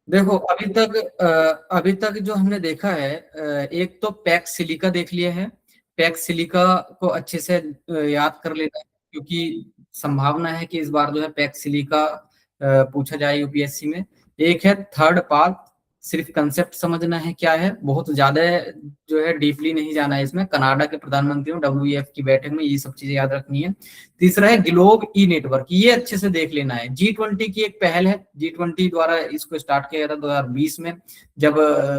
देखो अभी तक जो हमने देखा है, एक तो पैक्स सिलिका देख लिया है। पैक्स सिलिका को अच्छे से याद कर लेना है, क्योंकि संभावना है कि इस बार जो है पैक्स सिलिका पूछा जाए यूपीएससी में। एक है थर्ड पार्ट, सिर्फ कंसेप्ट समझना है क्या है, बहुत ज्यादा जो है डीपली नहीं जाना है इसमें। कनाडा के प्रधानमंत्री WEF की बैठक में ये सब चीजें याद रखनी है। तीसरा है ग्लोब ई नेटवर्क, ये अच्छे से देख लेना है। G20 की एक पहल है, G20 द्वारा इसको स्टार्ट किया गया था 2020 में, जब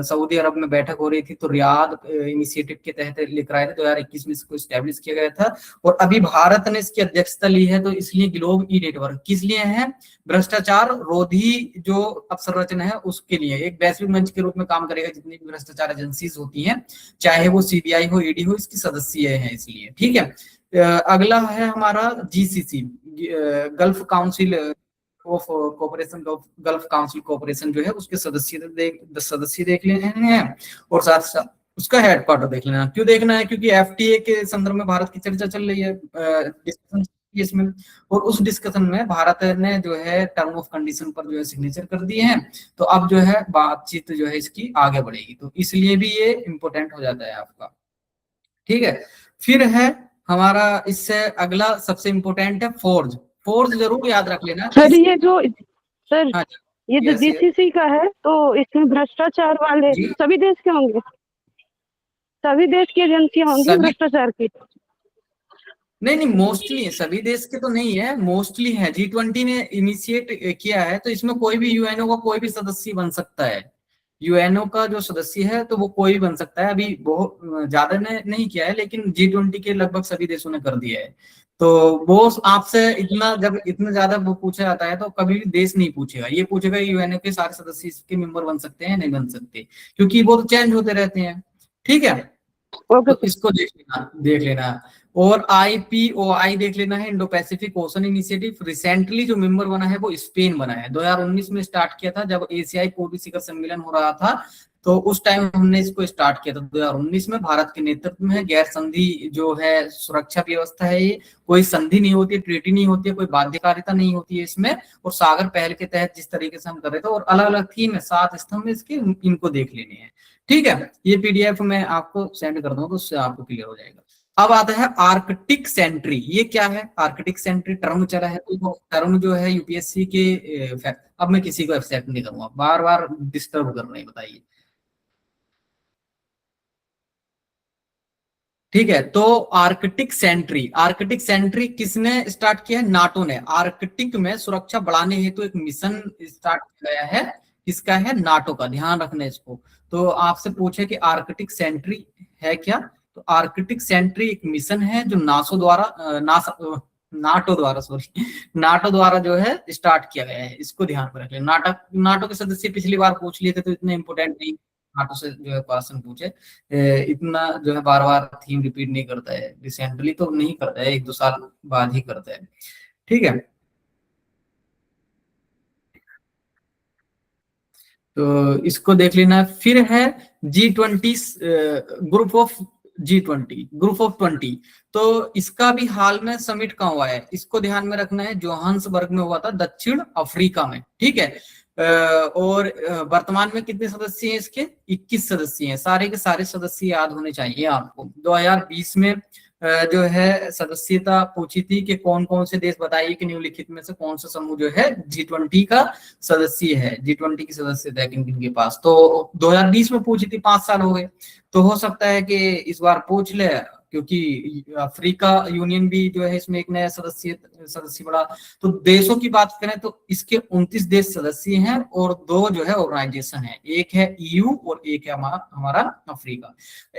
सऊदी अरब में बैठक हो रही थी, तो रियाद इनिशिएटिव के तहत लेकर आए थे। 2021 में इसको स्टैब्लिश किया गया था, और अभी भारत ने इसकी अध्यक्षता ली है। तो इसलिए ग्लोब ई नेटवर्क किस लिए है? भ्रष्टाचार रोधी जो अवसंरचना है उसके लिए एक वैश्विक मंच के रूप में काम करेगा। जितनी भी भ्रष्टाचार एजेंसीज होती हैं, चाहे वो CBI हो, ED हो, इसकी सदस्य है इसलिए। ठीक है। अगला है हमारा GCC, gulf council of cooperation, gulf council cooperation जो है उसके सदस्य देख लेने हैं, और साथ साथ उसका हेडक्वार्टर देख लेना। क्यों देखना है? क्योंकि FTA के संदर्भ में भारत की चर्चा चल रही है, डिस्कशन इसमें। और उस डिस्कशन में भारत ने जो है टर्म ऑफ कंडीशन पर जो है सिग्नेचर कर दिए हैं। तो अब जो है बातचीत जो है इसकी आगे बढ़ेगी, तो इसलिए भी ये इंपॉर्टेंट हो जाता है आपका। ठीक है। फिर है हमारा इससे अगला सबसे इंपॉर्टेंट है फोर्ज। फोर्ज जरूर याद रख लेना सर किस। ये जो सर हाँ ये जो यस यस जीसीसी का है, तो इसमें भ्रष्टाचार वाले जी। सभी देश के होंगे, सभी देश की एजेंसियां होंगी सभी भ्रष्टाचार की। नहीं नहीं, मोस्टली सभी देश के तो नहीं है, मोस्टली है। G20 ने इनिशिएट किया है, तो इसमें कोई भी यूएनओ का कोई भी सदस्य बन सकता है। यूएनओ का जो सदस्य है तो वो कोई भी बन सकता है। अभी बहुत ज्यादा ने नहीं किया है, लेकिन G20 के लगभग सभी देशों ने कर दिया है। तो वो आपसे इतना, जब इतना ज्यादा वो पूछा जाता है, तो कभी भी देश नहीं पूछेगा, ये पूछेगा यूएनओ के सारे सदस्य इसके मेंबर बन सकते हैं नहीं बन सकते, क्योंकि वो तो चेंज होते रहते हैं। ठीक है। ओके तो सर। इसको देख लेना। और IPOI देख लेना है, Indo Pacific ocean initiative. Recently जो मेंबर बना है वो स्पेन बना है, 2019 में स्टार्ट किया था, जब एशियाई पूर्वी शिखर सम्मेलन हो रहा था। तो उस टाइम हमने इसको स्टार्ट किया था 2019 में, भारत के नेतृत्व में है। गैर संधि जो है सुरक्षा व्यवस्था है ये, कोई संधि नहीं होती है, ट्रीटी नहीं होती है, कोई बाध्यकारिता नहीं होती है इसमें। और सागर पहल के तहत जिस तरीके से हम कर रहे थे, और अलग अलग थीम है, 7 स्तंभ इसके, इनको देख लेने हैं। ठीक है। ये PDF मैं आपको सेंड कर दूं तो उससे आपको क्लियर हो जाएगा। अब आता है आर्कटिक सेंट्री। ये क्या है? आर्कटिक सेंट्री टर्म चला है, तो टर्म जो है यूपीएससी के अब मैं किसी को एक्सेप्ट नहीं करूंगा, बार बार डिस्टर्ब कर रहे हैं, बताइए। ठीक है। तो आर्कटिक सेंट्री किसने स्टार्ट किया है? नाटो ने। आर्कटिक में सुरक्षा बढ़ाने हेतु एक मिशन स्टार्ट किया गया है। किसका है? नाटो का। ध्यान रखना इसको। तो आपसे पूछे कि आर्कटिक सेंट्री है क्या, तो आर्कटिक सेंट्री एक मिशन है जो नाटो द्वारा, सॉरी, नाटो द्वारा जो है स्टार्ट किया गया है। इसको ध्यान में रख लें। नाटो के सदस्य पिछली बार पूछ लिए थे, तो इतने इंपोर्टेंट नहीं नाटो से जो है क्वेश्चन पूछे। इतना जो है बार बार थीम रिपीट नहीं करता है, रिसेंटली तो नहीं करता है, 1-2 साल बाद ही करता है। ठीक है। तो इसको देख लेना। फिर है G20, ग्रुप ऑफ 20। तो इसका भी हाल में समिट कहाँ हुआ है, इसको ध्यान में रखना है। जोहान्सबर्ग में हुआ था, दक्षिण अफ्रीका में। ठीक है। और वर्तमान में कितने सदस्य हैं इसके? 21 सदस्य हैं। सारे के सारे सदस्य याद होने चाहिए आपको। 2020 में जो है सदस्यता पूछी थी कि कौन कौन से देश, बताइए कि निम्नलिखित में से कौन सा समूह जो है G20 का सदस्य है, G20 की सदस्यता है किन किन के पास। तो 2020 में पूछी थी, 5 साल हो गए। तो हो सकता है कि इस बार पूछ ले, क्योंकि अफ्रीका यूनियन भी जो है इसमें एक नया सदस्य बड़ा। तो देशों की बात करें तो इसके 29 देश सदस्य हैं, और 2 जो है ऑर्गेनाइजेशन है, एक है EU और एक है हमारा अफ्रीका।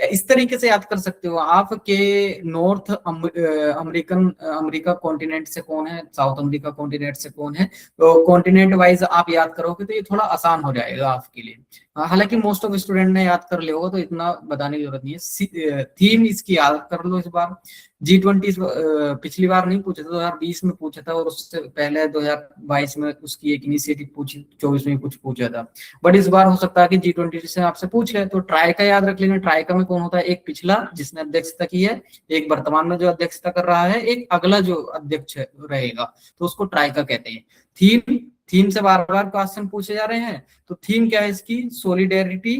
इस तरीके से याद कर सकते हो आप कि नॉर्थ अमेरिका कॉन्टिनेंट से कौन है, साउथ अमेरिका कॉन्टिनेंट से कौन है। तो कॉन्टिनेंट वाइज आप याद करोगे तो ये थोड़ा आसान हो जाएगा आपके लिए। हालांकि मोस्ट ऑफ स्टूडेंट ने याद कर लिया होगा, तो इतना बताने की जरूरत नहीं है। थीम इसकी याद कर लो इस बार। G20 पिछली बार नहीं पूछा था, 2020 में पूछा था, और उससे पहले 2022 में उसकी एक इनिशिएटिव पूछी, 24 में कुछ पूछा था। बट इस बार हो सकता है कि G20 से आपसे पूछ ले। तो ट्राइका याद रख लेना। ट्राइका में कौन होता है? एक पिछला जिसने अध्यक्षता की है, एक वर्तमान में जो अध्यक्षता कर रहा है, एक अगला जो अध्यक्ष रहेगा, तो उसको ट्राइका कहते हैं। थीम थीम से बार बार क्वेश्चन पूछे जा रहे हैं, तो थीम क्या है इसकी, सोलिडेरिटी,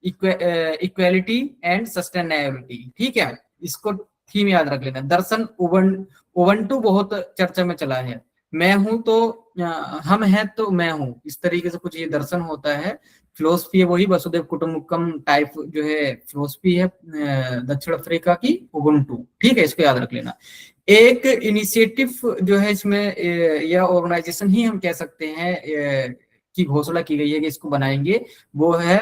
इक्वेलिटी एंड सस्टेनेबिलिटी। ठीक है, इसको थीम याद रख लेना। दर्शन उबंटू बहुत चर्चा में चला है। मैं हूं तो हम हैं तो मैं हूं, इस तरीके से कुछ ये दर्शन होता है। फिलोसफी है वही वसुदेव कुटुंबकम टाइप जो है फिलोसफी है दक्षिण अफ्रीका की, उबंटू। ठीक है, इसको याद रख लेना। एक इनिशिएटिव जो है इसमें या ऑर्गेनाइजेशन ही हम कह सकते हैं की घोषणा की गई है कि इसको बनाएंगे, वो है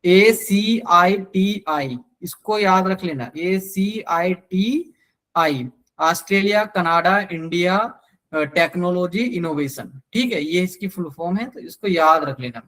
ACITI। इसको याद रख लेना, ACITI, Australia Canada India technology innovation. ठीक है, ये इसकी फुल फॉर्म है, तो इसको याद रख लेना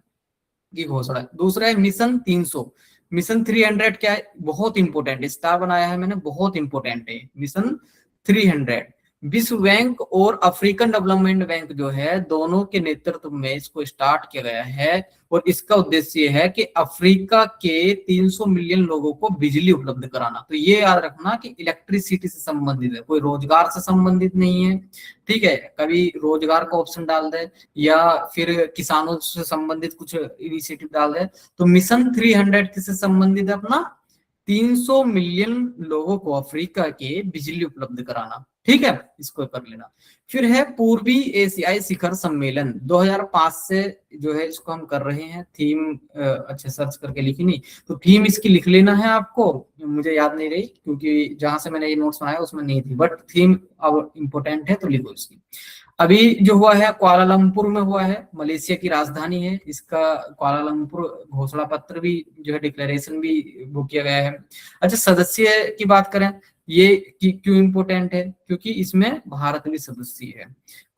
की घोषणा। दूसरा है मिशन 300। मिशन 300 क्या है, बहुत इंपॉर्टेंट, स्टार बनाया है मैंने, बहुत इंपॉर्टेंट है मिशन 300। विश्व बैंक और अफ्रीकन डेवलपमेंट बैंक जो है, दोनों के नेतृत्व में इसको स्टार्ट किया गया है। और इसका उद्देश्य ये है कि अफ्रीका के 300 मिलियन लोगों को बिजली उपलब्ध कराना। तो ये याद रखना कि इलेक्ट्रिसिटी से संबंधित है, कोई रोजगार से संबंधित नहीं है। ठीक है, कभी रोजगार का ऑप्शन डाल दे या फिर किसानों से संबंधित कुछ इनिशिएटिव डाल दे, तो मिशन 300 किससे संबंधित है, अपना 300 मिलियन लोगों को अफ्रीका के बिजली उपलब्ध कराना। ठीक है, इसको कर लेना। फिर है पूर्वी एशियाई शिखर सम्मेलन 2005 से जो है इसको हम कर रहे हैं। थीम अच्छे सर्च करके लिखी नहीं, तो थीम इसकी लिख लेना है आपको, मुझे याद नहीं रही क्योंकि जहां से मैंने ये नोट्स बनाया उसमें नहीं थी, बट थीम अब इंपॉर्टेंट है तो लिखो इसकी। अभी जो हुआ है कुआलालंपुर में हुआ है, मलेशिया की राजधानी है इसका कुआलालंपुर। घोषणा पत्र भी जो है, डिक्लेरेशन भी वो किया गया है। अच्छा, सदस्य की बात करें, ये क्यों इंपोर्टेंट है, क्योंकि इसमें भारत भी सदस्य है।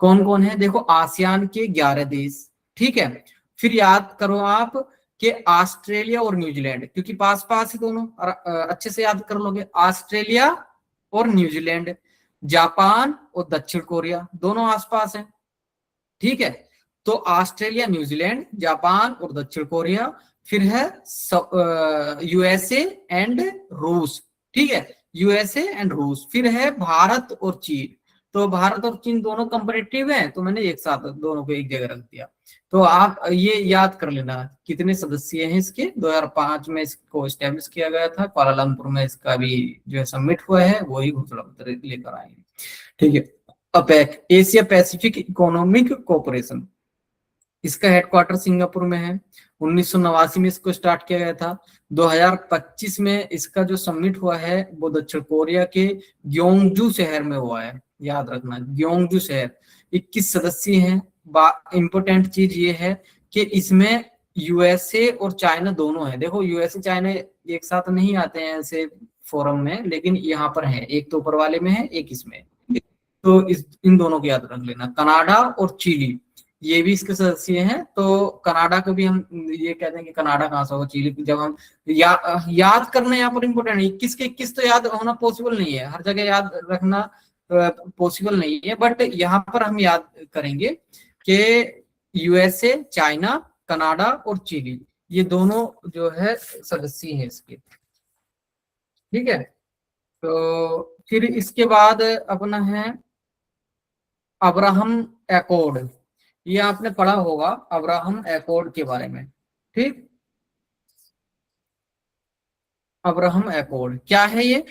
कौन कौन है, देखो आसियान के 11 देश। ठीक है, फिर याद करो आप कि ऑस्ट्रेलिया और न्यूजीलैंड, क्योंकि पास पास है दोनों, और अच्छे से याद कर लोगे, ऑस्ट्रेलिया और न्यूजीलैंड, जापान और दक्षिण कोरिया, दोनों आसपास हैं। ठीक है, तो ऑस्ट्रेलिया न्यूजीलैंड जापान और दक्षिण कोरिया। फिर है यूएसए एंड रूस। ठीक है, यूएसए एंड रूस। फिर है भारत और चीन। तो भारत और चीन दोनों कंपेटिटिव हैं, तो मैंने एक साथ दोनों को एक जगह रख दिया। तो आप ये याद कर लेना कितने सदस्य हैं इसके। 2005 में इसको स्टैब्लिश किया गया था, कुआलालंपुर में इसका भी जो है सबमिट हुआ है, वही घोषणा पत्र लेकर आएंगे। ठीक है, APEC Asia Pacific economic cooperation, इसका हेडक्वार्टर सिंगापुर में है। 1989 में इसको स्टार्ट किया गया था। 2025 में इसका जो सबमिट हुआ है वो दक्षिण कोरिया के ग्योंगजू शहर में हुआ है, याद रखना ग्योंगजू शहर। 21 सदस्य हैं। इंपोर्टेंट चीज ये है कि इसमें यूएसए और चाइना दोनों है। देखो यूएसए चाइना एक साथ नहीं आते हैं ऐसे फोरम में, लेकिन यहाँ पर है, एक तो ऊपर वाले में है, एक इसमें, तो इन दोनों को याद रख लेना। कनाडा और चिली ये भी इसके सदस्य हैं। तो कनाडा को भी हम ये कहते हैं कि कनाडा कहाँ से होगा, चिली जब हम याद करना यहाँ पर इंपोर्टेंट है। 21 के 21 तो याद होना पॉसिबल नहीं है, हर जगह याद रखना पॉसिबल नहीं है, बट यहाँ पर हम याद करेंगे कि यूएसए चाइना कनाडा और चिली ये दोनों जो है सदस्य हैं इसके। ठीक है, तो फिर इसके बाद अपना है अब्राहम एकॉर्ड। ये आपने पढ़ा होगा अब्राहम एकॉर्ड के बारे में। ठीक, अब्राहम एकॉर्ड क्या है, ये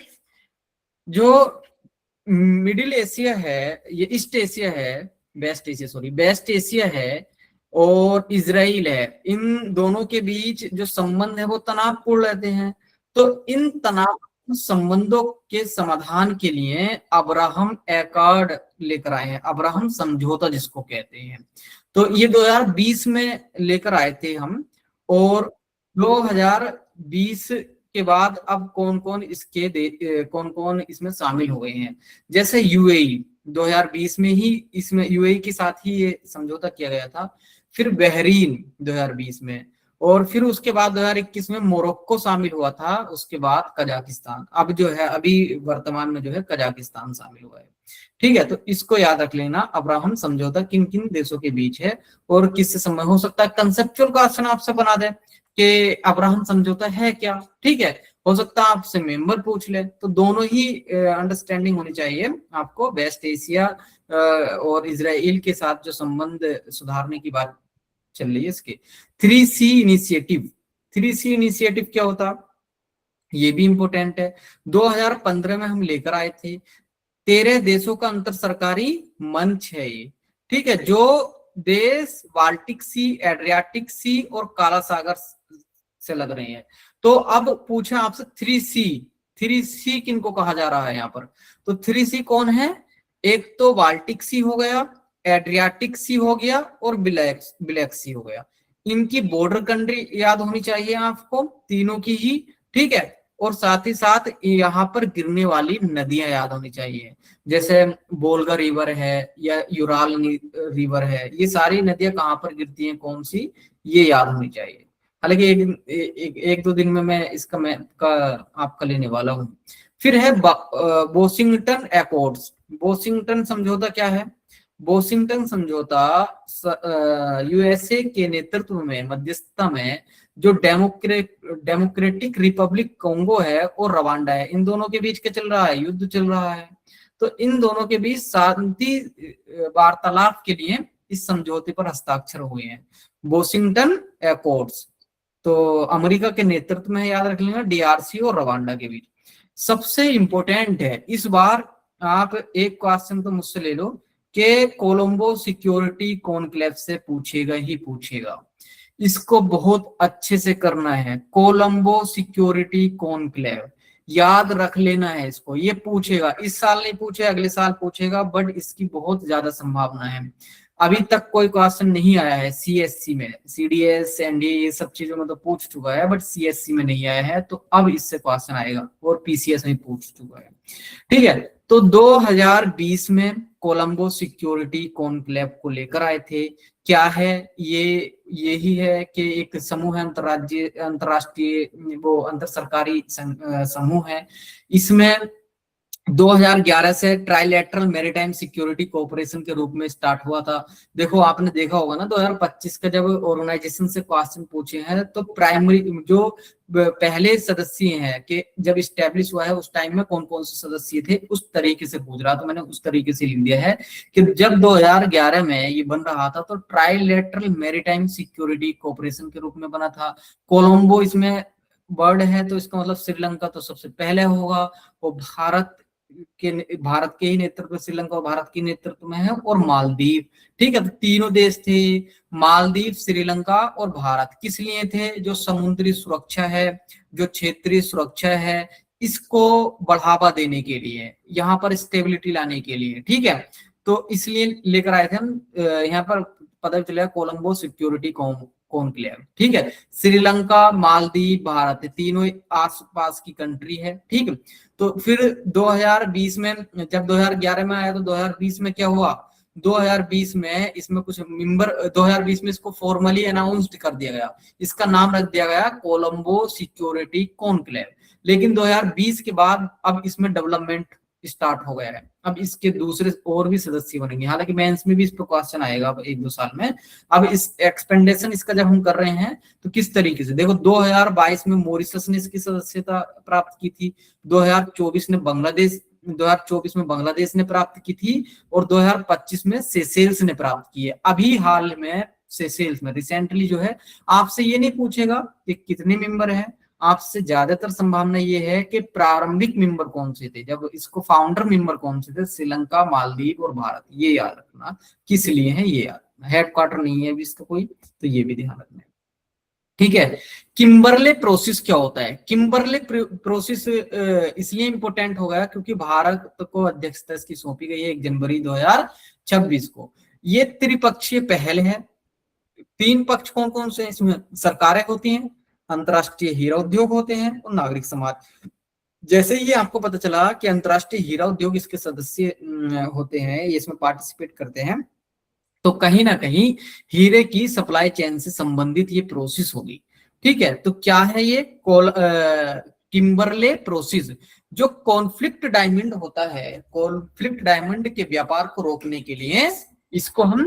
जो मिडिल एशिया है, ये ईस्ट एशिया है, वेस्ट एशिया है और इजराइल है, इन दोनों के बीच जो संबंध है वो तनावपूर्ण रहते हैं। तो इन तनाव संबंधों के समाधान के लिए अब्राहम एकॉर्ड लेकर आए हैं, अब्राहम समझौता जिसको कहते हैं। तो ये 2020 में लेकर आए थे हम, और 2020 के बाद अब कौन कौन इसमें शामिल हो गए हैं। जैसे यूएई 2020 में ही इसमें यूएई के साथ ही ये समझौता किया गया था। फिर बहरीन 2020 में, और फिर उसके बाद 2021 में मोरक्को शामिल हुआ था। उसके बाद कजाकिस्तान, अब जो है अभी वर्तमान में जो है कजाकिस्तान शामिल हुआ है। ठीक है, तो इसको याद रख लेना, अब्राहम समझौता किन किन देशों के बीच है और किससे संबंध हो सकता है। कंसेप्चुअल क्वेश्चन आपसे बना दे कि अब्राहम समझौता है क्या। ठीक है, हो सकता है आपसे मेंबर पूछ ले, तो दोनों ही अंडरस्टैंडिंग होनी चाहिए आपको। वेस्ट एशिया और इजराइल के साथ जो संबंध सुधारने की बात चल रही है इसके। 3C इनिशिएटिव, 3C इनिशिएटिव क्या होता, ये भी इंपॉर्टेंट है। 2015 में हम लेकर आए थे, 13 देशों का अंतर सरकारी मंच है ये, ठीक है, जो देश बाल्टिक सी, एड्रियाटिक सी और काला सागर से लग रहे हैं। तो अब पूछे आपसे 3C, 3C किनको कहा जा रहा है यहाँ पर, तो 3C कौन है, एक तो बाल्टिक सी हो गया, एड्रियाटिक सी हो गया और ब्लैक सी हो गया। इनकी बॉर्डर कंट्री याद होनी चाहिए आपको, तीनों की ही, ठीक है। और साथ ही साथ यहाँ पर गिरने वाली नदियां याद होनी चाहिए, जैसे बोल्गा रिवर है या यूराल रिवर है, ये सारी नदियां कहाँ पर गिरती हैं, कौन सी, ये याद होनी चाहिए। हालांकि एक दो दिन में मैं इसका मैप का आपका लेने वाला हूँ। फिर है वॉशिंगटन एकॉर्ड्स। वॉशिंगटन समझौता क्या है, वॉशिंगटन समझौता यूएसए के नेतृत्व में, मध्यस्थता में, जो डेमोक्रेटिक रिपब्लिक कोंगो है और रवांडा है, इन दोनों के बीच क्या चल रहा है, युद्ध चल रहा है। तो इन दोनों के बीच शांति वार्तालाप के लिए इस समझौते पर हस्ताक्षर हुए हैं, वॉशिंगटन एकॉर्ड्स। तो अमेरिका के नेतृत्व में, याद रख लेना, डीआरसी और रवांडा के बीच। सबसे इंपॉर्टेंट है इस बार, आप एक क्वेश्चन तो मुझसे ले लो कि कोलंबो सिक्योरिटी कॉन्क्लेव से पूछेगा ही पूछेगा, इसको बहुत अच्छे से करना है। कोलंबो सिक्योरिटी कॉन्क्लेव याद रख लेना है इसको, ये पूछेगा, इस साल नहीं पूछे अगले साल पूछेगा, बट इसकी बहुत ज्यादा संभावना है। अभी तक कोई क्वेश्चन नहीं आया है सीएससी में, सीडीएस एनडीए ये सब चीजों में तो पूछ चुका है, बट सीएससी में नहीं आया है, तो अब इससे क्वेश्चन आएगा, और पीसीएस में पूछ चुका है, ठीक है। तो 2020 में कोलंबो सिक्योरिटी कॉन्क्लेव को लेकर आए थे। क्या है ये, यही है कि एक समूह है, अंतरराष्ट्रीय वो अंतर सरकारी समूह है। इसमें 2011 से ट्राइलेटरल मैरीटाइम सिक्योरिटी कोऑपरेशन के रूप में स्टार्ट हुआ था। देखो आपने देखा होगा ना, 2025 का जब ऑर्गेनाइजेशन से क्वेश्चन पूछे हैं, तो प्राइमरी जो पहले सदस्य हैं कि जब स्टैब्लिश हुआ है उस टाइम में कौन कौन से सदस्य थे, उस तरीके से पूछ रहा, तो मैंने उस तरीके से लिख दिया है कि जब 2011 में ये बन रहा था तो ट्राइलेटरल मैरीटाइम सिक्योरिटी कोऑपरेशन के रूप में बना था। कोलंबो इसमें वर्ड है, तो इसका मतलब श्रीलंका तो सबसे पहले होगा, और भारत के ही नेतृत्व, श्रीलंका और भारत के नेतृत्व में है, और मालदीव, ठीक है। तो तीनों देश थे, मालदीव, श्रीलंका और भारत। किस लिए थे, जो समुद्री सुरक्षा है, जो क्षेत्रीय सुरक्षा है, इसको बढ़ावा देने के लिए, यहाँ पर स्टेबिलिटी लाने के लिए, ठीक है। तो इसलिए लेकर आए थे हम, यहाँ पर पता चला कोलंबो सिक्योरिटी कॉन्क्लेव, ठीक है। श्रीलंका, मालदीव, भारत, तीनों आसपास की कंट्री है, ठीक है। तो फिर 2020 में, जब 2011 में आया तो 2020 में क्या हुआ, 2020 में इसमें कुछ मेंबर, 2020 में इसको फॉर्मली अनाउंस्ड कर दिया गया, इसका नाम रख दिया गया कोलंबो सिक्योरिटी कॉन्क्लेव। लेकिन 2020 के बाद अब इसमें डेवलपमेंट स्टार्ट हो गया है, अब इसके दूसरे और भी सदस्य बनेंगे, हालांकि मेंस में भी इस पर क्वेश्चन आएगा अब एक दो साल में। अब इस एक्सपेंडेशन इसका जब हम कर रहे हैं तो किस तरीके से, देखो 2022 में मॉरिशस ने इसकी सदस्यता प्राप्त की थी, 2024 में बांग्लादेश ने प्राप्त की थी, और 2025 में सेशेल्स ने प्राप्त की है। अभी हाल में सेशेल्स में रिसेंटली जो है, आपसे ये नहीं पूछेगा कि कितने मेंबर हैं, आपसे ज्यादातर संभावना ये है कि प्रारंभिक मेंबर कौन से थे, जब इसको फाउंडर मेंबर कौन से थे, श्रीलंका, मालदीव और भारत, ये याद रखना किस लिए है, ये याद, हेडक्वार्टर नहीं है अभी इसका कोई, तो ये भी ध्यान रखना है, ठीक है। किम्बरले प्रोसेस क्या होता है, किम्बरले प्रोसेस इसलिए इंपॉर्टेंट हो गया क्योंकि भारत को अध्यक्षता इसकी सौंपी गई है 1 जनवरी 2026 को। ये त्रिपक्षीय पहल है। 3 पक्ष कौन कौन से हैं इसमें, सरकारें होती हैं, अंतरराष्ट्रीय हीरा उद्योग होते हैं, और नागरिक समाज। जैसे ही आपको पता चला कि अंतरराष्ट्रीय हीरा उद्योग इसके सदस्य होते हैं, ये इसमें पार्टिसिपेट करते हैं, तो कहीं ना कहीं हीरे की सप्लाई चेन से संबंधित ये प्रोसेस होगी, ठीक है। तो क्या है ये किम्बरले प्रोसेस, जो कॉन्फ्लिक्ट डायमंड होता है, कॉन्फ्लिक्ट डायमंड के व्यापार को रोकने के लिए इसको हम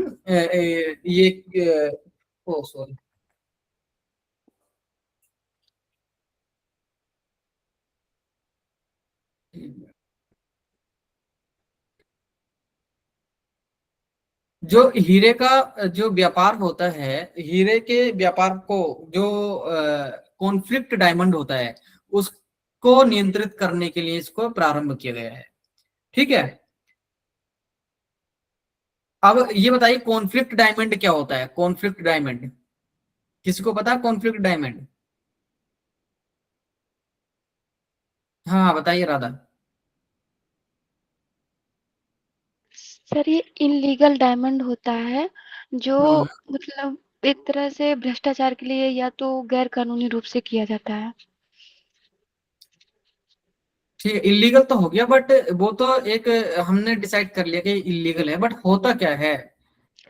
सॉरी, जो हीरे का जो व्यापार होता है, हीरे के व्यापार को जो कॉन्फ्लिक्ट डायमंड होता है उसको नियंत्रित करने के लिए इसको प्रारंभ किया गया है। ठीक है, अब ये बताइए कॉन्फ्लिक्ट डायमंड क्या होता है? कॉन्फ्लिक्ट डायमंड किसी को पता है? कॉन्फ्लिक्ट डायमंड, हाँ बताइए राधा। सर ये इनलीगल डायमंड होता है जो हम्म, मतलब एक तरह से भ्रष्टाचार के लिए या तो गैर कानूनी रूप से किया जाता है। ठीक है, इलीगल तो हो गया, बट वो तो एक हमने डिसाइड कर लिया कि इलीगल है, बट होता क्या है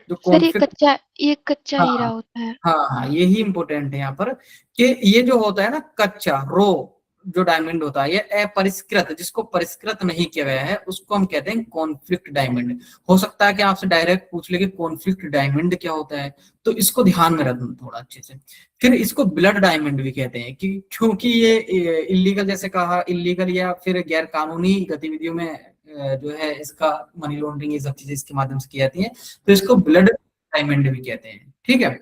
जो सर कॉन्फ्लिक्ट। ये कच्चा हीरा हाँ होता है। हाँ हाँ, यही इंपॉर्टेंट है यहाँ पर कि ये जो होता है ना कच्चा रो जो डायमंड होता है, ये अपरिष्कृत, जिसको परिष्कृत नहीं किया गया है उसको हम कहते हैं कॉन्फ्लिक्ट डायमंड। हो सकता है कि आपसे डायरेक्ट पूछ ले कि कॉन्फ्लिक्ट डायमंड क्या होता है, तो इसको ध्यान में रखना थोड़ा अच्छे से। फिर इसको ब्लड डायमंड भी कहते हैं कि क्योंकि ये इलीगल, जैसे कहा इलीगल या फिर गैर कानूनी गतिविधियों में जो है इसका मनी लॉन्ड्रिंग ये सब चीजें इसके माध्यम से की जाती है, तो इसको ब्लड डायमंड भी कहते हैं। ठीक है,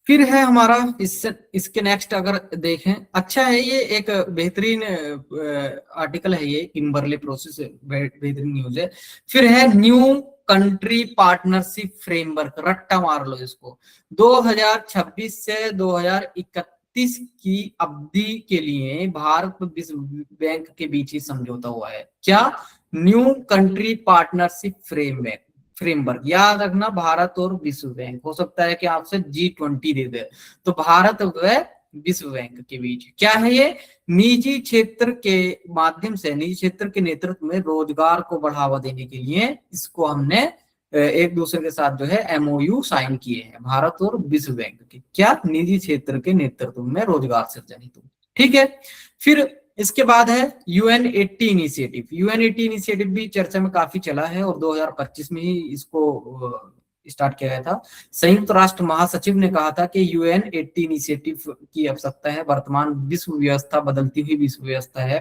फिर है हमारा इससे इसके नेक्स्ट अगर देखें, अच्छा है ये एक बेहतरीन आर्टिकल है, ये किम्बरले प्रोसेस बेहतरीन न्यूज है। फिर है न्यू कंट्री पार्टनरशिप फ्रेमवर्क, रट्टा मार लो इसको। 2026 से 2031 की अवधि के लिए भारत और विश्व बैंक के बीच ही समझौता हुआ है। क्या? New country partnership framework, framework याद रखना, भारत और विश्व बैंक। हो सकता है कि आपसे G20 दे दे, तो भारत व विश्व बैंक के बीच क्या है ये? निजी क्षेत्र के माध्यम से, निजी क्षेत्र के नेतृत्व में रोजगार को बढ़ावा देने के लिए इसको हमने एक दूसरे के साथ जो है MOU साइन किए हैं, भारत और विश्व बैंक के। क्या? निजी क्षेत्र के नेतृत्व में रोजगार सृजन हेतु। ठीक है, फिर इसके बाद है UN80 इनिशिएटिव। UN80 इनिशिएटिव भी चर्चा में काफी चला है और 2025 में ही इसको स्टार्ट किया गया था। संयुक्त राष्ट्र महासचिव ने कहा था कि UN80 इनिशिएटिव की आवश्यकता है, वर्तमान विश्व व्यवस्था बदलती हुई विश्व व्यवस्था है।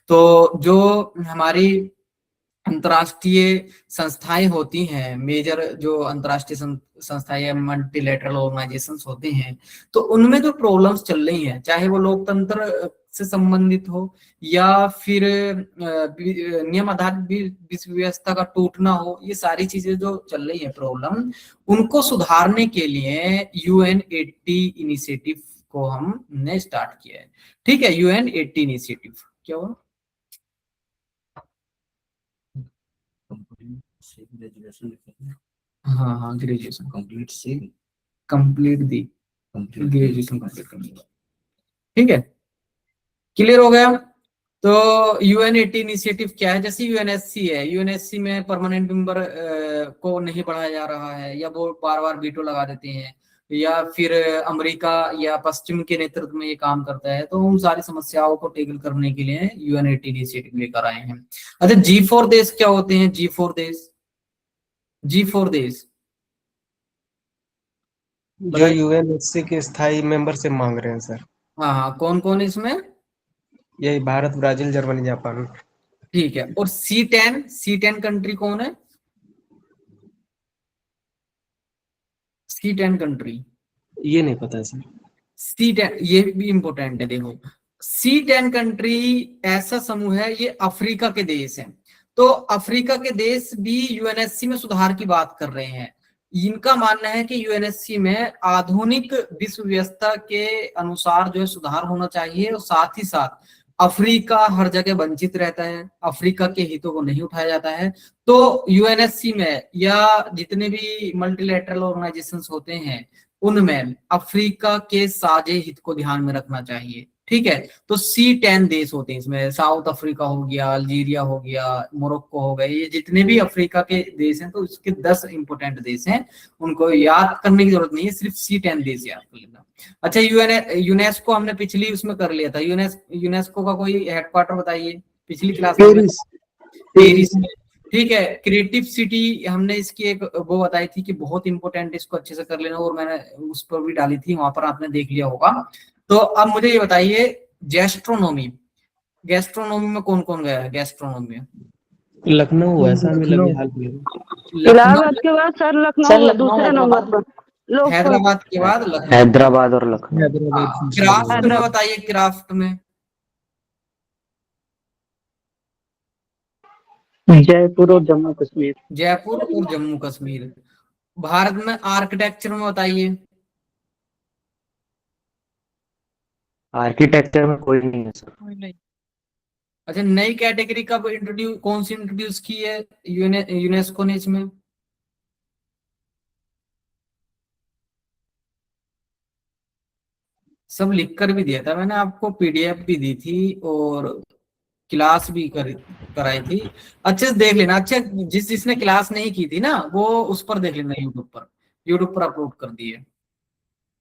तो जो हमारी अंतर्राष्ट्रीय संस्थाएं होती हैं, मेजर जो अंतर्राष्ट्रीय संस्थाएं या मल्टीलेटरल ऑर्गेनाइजेशंस होते हैं, तो उनमें जो प्रॉब्लम्स चल रही हैं, चाहे वो लोकतंत्र से संबंधित हो या फिर नियम आधारित विश्व व्यवस्था का टूटना हो, ये सारी चीजें जो चल रही है प्रॉब्लम, उनको सुधारने के लिए UN80 इनिशिएटिव को हमने स्टार्ट किया है। ठीक है, UN80 इनिशिएटिव क्या हुआ? हाँ हाँ, ग्रेजुएशन कंप्लीट से कंप्लीट दी, ग्रेजुएशन कंप्लीट कर लिया। ठीक है, क्लियर हो गया। तो UN80 इनिशिएटिव क्या है? जैसे UNSC है, UNSC में परमानेंट मेंबर को नहीं बढ़ाया जा रहा है, या वो बार बार वीटो लगा देते हैं, या फिर अमेरिका या पश्चिम के नेतृत्व में ये काम करता है, तो उन सारी समस्याओं को टेकल करने के लिए UN80 इनिशिएटिव लेकर आए हैं। अच्छा, G4 देश क्या होते हैं? G4 देश, G4 देश जो बताइए। यूएनएससी के स्थायी मेंबरशिप मांग रहे हैं सर। हाँ हाँ, कौन कौन इसमें? यही भारत, ब्राजील, जर्मनी, जापान। ठीक है, और C10 कंट्री कौन है? C10 कंट्री, ये नहीं पता सर। C10 ये भी इंपॉर्टेंट है, देखो C10 कंट्री ऐसा समूह है, ये अफ्रीका के देश हैं। तो अफ्रीका के देश भी UNSC में सुधार की बात कर रहे हैं। इनका मानना है कि UNSC में आधुनिक विश्व व्यवस्था के अनुसार जो है सुधार होना चाहिए, और साथ ही साथ अफ्रीका हर जगह वंचित रहता है, अफ्रीका के हितों को नहीं उठाया जाता है। तो UNSC में या जितने भी मल्टीलेटरल ऑर्गेनाइजेशंस होते हैं, उनमें अफ्रीका के साझे हित को ध्यान में रखना चाहिए। ठीक है, तो C10 देश होते हैं इसमें, साउथ अफ्रीका हो गया, अल्जीरिया हो गया, मोरक्को हो गए, ये जितने भी अफ्रीका के देश हैं, तो इसके 10 इंपोर्टेंट देश हैं, उनको याद करने की जरूरत नहीं है, सिर्फ C10 देश याद कर लेना। अच्छा, यूनेस्को हमने पिछली उसमें कर लिया था। यूनेस्को का कोई हेडक्वार्टर बताइए, पिछली क्लास में पेरिस। पेरिस में। ठीक है, क्रिएटिव सिटी हमने इसकी एक वो बताई थी कि बहुत इंपॉर्टेंट, इसको अच्छे से कर लेना, और मैंने उस पर भी डाली थी, वहां पर आपने देख लिया होगा। तो अब मुझे ये बताइए, गैस्ट्रोनॉमी, गैस्ट्रोनॉमी में कौन कौन गया है? गैस्ट्रोनॉमी में लखनऊ ऐसा मिला लखनऊ। अभी हाल में। इलाहाबाद के बाद सर लखनऊ दूसरे नंबर पर। लोग हैदराबाद के बाद लखनऊ। हैदराबाद और लखनऊ। हैदराबाद। क्राफ्ट में बताइए, क्राफ्ट में जयपुर और जम्मू कश्मीर। जयपुर और जम्मू कश्मीर। भारत में आर्किटेक्चर में बताइए। आर्किटेक्चर में कोई नहीं है सर। अच्छा, नई कैटेगरी कब कौन सी इंट्रोड्यूस की है यूनेस्को ने इसमें? सब लिख कर भी दिया था मैंने आपको, पीडीएफ भी दी थी और क्लास भी कराई थी। अच्छे से देख लेना। अच्छा, जिसने क्लास नहीं की थी ना वो उस पर देख लेना, यूट्यूब पर अपलोड कर दिए,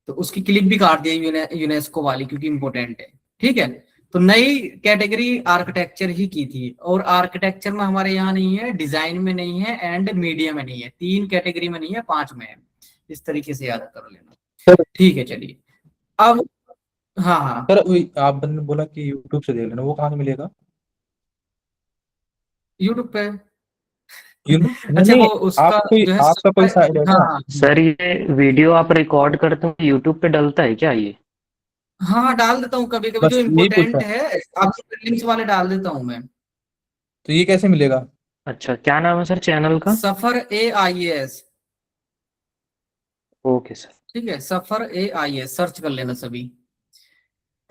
तो उसकी क्लिप भी काट दी यूनेस्को वाली, क्योंकि इंपॉर्टेंट है। ठीक है, तो नई कैटेगरी आर्किटेक्चर ही की थी, और आर्किटेक्चर में हमारे यहाँ नहीं है, डिजाइन में नहीं है, एंड मीडिया में नहीं है, 3 कैटेगरी में नहीं है, 5 में है। इस तरीके से याद कर लेना। ठीक है, चलिए अब। हाँ हाँ सर आपने बोला कि यूट्यूब से देख लेना, वो कहाँ से मिलेगा? यूट्यूब पे। नहीं, अच्छा, वो उसका जो है आपका कोई साइड है क्या? हाँ सर ये वीडियो आप रिकॉर्ड करते हो यूट्यूब पे डलता है क्या ये? हाँ, डाल देता हूँ कभी कभी, बस जो यही इम्पोर्टेंट पूछा। है आपको लिंक्स वाले डाल देता हूँ मैं। तो ये कैसे मिलेगा? अच्छा, क्या नाम है सर चैनल का? सफर AIAS। Okay sir. ठीक है, सफर AIAS सर्च कर लेना सभी।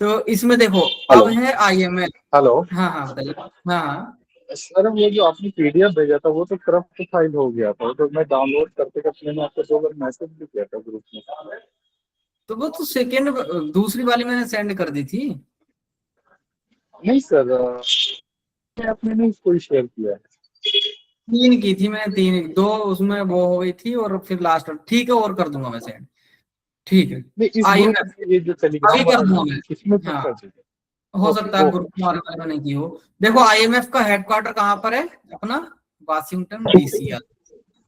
तो इसमें देखो, अब है IMF। हेलो हाँ हाँ, बताइए। हाँ हाँ, सर, वो जो आपने पीडीएफ भेजा था वो तो करप्ट फाइल हो गया था, तो मैं डाउनलोड करते करते मैंने आपको 2 बार मैसेज भी किया था ग्रुप में। तो वो तो सेकेंड, दूसरी वाली मैंने सेंड कर दी थी। नहीं सर, आपने नहीं कोई शेयर किया है। 3 की थी मैंने, 3 2 उसमें वो हो गई थी, और फिर लास्ट। ठीक है, और कर दूंगा मैं सेंड। ठीक है, नहीं, इस ग्रुप IMF में ये जो अभी टेलीग्राम कर वाला दूंगा है, मैं। इसमें तो हाँ, कर दीजिए। हो सकता है ओके, ग्रुप में मैंने की हो। देखो, IMF का हेडक्वार्टर कहाँ पर है अपना? Washington DC।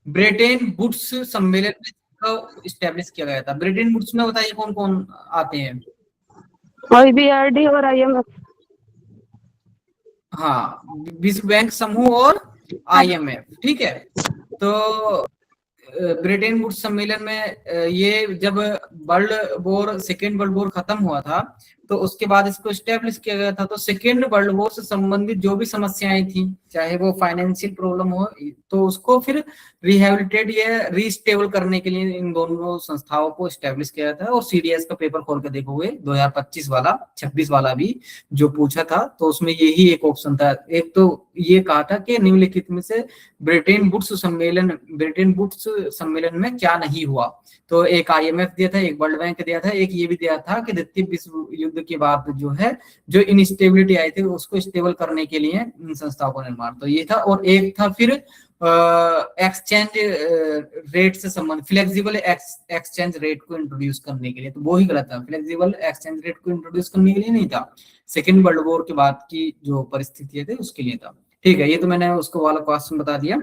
ब्रिटेन वुड्स सम्मेलन में इस्टेब्लिश किया गया था। ब्रिटेन वुड्स में बताइए कौन कौन आते हैं? IBRD और IMF। हाँ, विश्व बैंक समूह और IMF। ठीक है, तो ब्रिटेन वुड्स सम्मेलन में ये जब सेकेंड वर्ल्ड वॉर खत्म हुआ था, तो उसके बाद इसको स्टेब्लिश किया गया था। तो सेकेंड वर्ल्ड वॉर से संबंधित जो भी समस्याएं थी, चाहे वो फाइनेंशियल प्रॉब्लम हो, तो उसको फिर रिहेबिलिटेट या रीस्टेबल करने के लिए इन दोनों संस्थाओं को स्टेब्लिश किया था। और CDS का पेपर खोल के देखोगे 2025 वाला, 26 वाला भी जो पूछा था, तो उसमें यही एक ऑप्शन था। एक तो ये कहा था कि निम्नलिखित में से ब्रिटेन वुड्स सम्मेलन में क्या नहीं हुआ। तो एक IMF दिया था, एक वर्ल्ड बैंक दिया था, एक ये भी दिया था कि द्वितीय विश्व युद्ध के बाद जो है, जो इनस्टेबिलिटी आई थी उसको स्टेबल करने के लिए इन संस्थाओं का निर्माण। तो ये था। और एक था फिर एक्सचेंज रेट से संबंध, फ्लेक्सिबल एक्सचेंज रेट को इंट्रोड्यूस करने के लिए। तो वो ही गलत था, फ्लेक्सिबल एक्सचेंज रेट को इंट्रोड्यूस करने के लिए नहीं था, सेकेंड वर्ल्ड वॉर के बाद की जो परिस्थिति थी उसके लिए था। ठीक है, ये तो मैंने उसको वाला क्वेश्चन बता दिया।